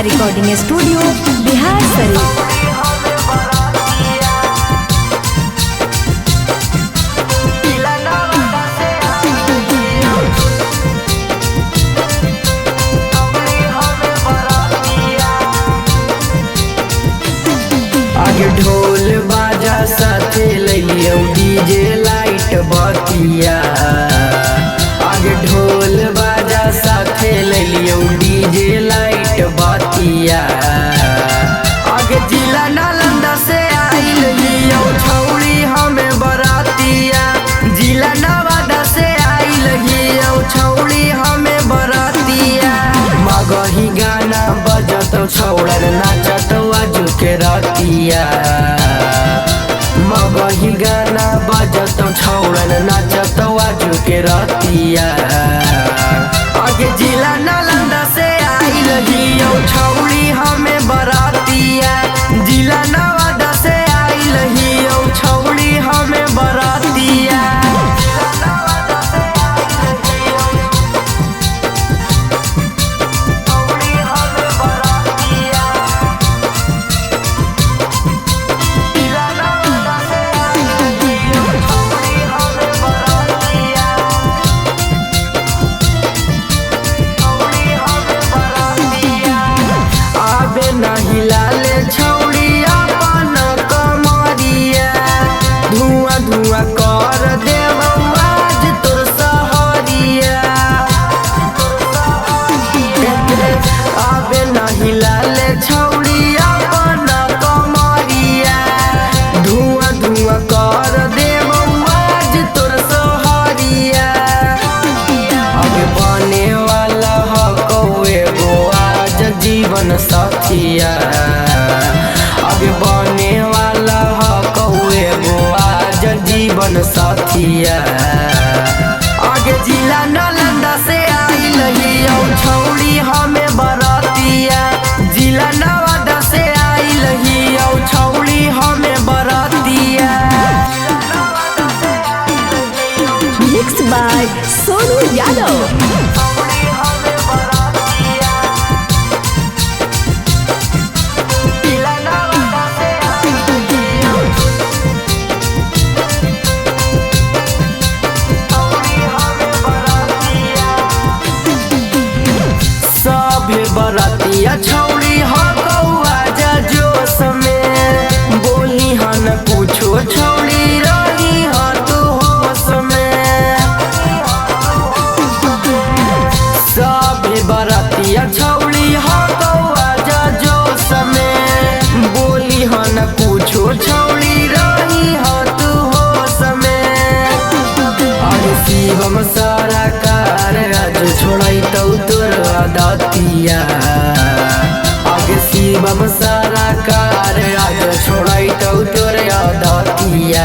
Recording studio Bihar Sharif. आगे ढोल बाजा साथे लइयो डीजे लाइट बतिया। आगे ढोल बाजा साथे लइयो डीजे लाइट बतिया। आगे जिला नालंदा से आइल हियो छौड़ी हमें बरातिया। जिला नवादा से आइल हियो छौड़ी हमें बरातिया। मगही गाना बजत छौड़न नाचत आजू के रतिया। मगही गाना बजत छौड़न नाचत आजू के रतिया। आगे जिला नालंदा से आइल हियो छौड़ी हमें बरातिया। जिला नवादा से आइल हियो छौड़ी हमें बरातिया। नहीं लाले छौड़ी अपन कमरिया। धुआं धुआं कर देव आज तोर सहरिया। आबे नहीं लाले छौड़ी अपन कमरिया। धुआं धुआं कर देव आज तोर सहरिया। आगे बने वाला हकौए गो आज जीवन साथिया। आगे बने वाला हकौए गो आज जीवन साथिया। आगे जिला नालंदा से आइल हियो छौड़ी हमें बरातिया। जिला नवादा से आइल हियो छौड़ी हमें बरातिया। Mix by Sonu Yadav. बरातिया छौड़ी हकौआ जा जोश में। बोली हन पूछो छौड़ी रही ह तू होश में। सभे बरातिया छौड़ी हकौआ जा जोश में। बोली हन पूछो छौड़ी रही ह तू होश में। अरे शिवम सारा कार आज छोड़ै तौ तोर आदतिया। आगे शिवम सारा कार आज छोड़ै तौ तोर आदतिया।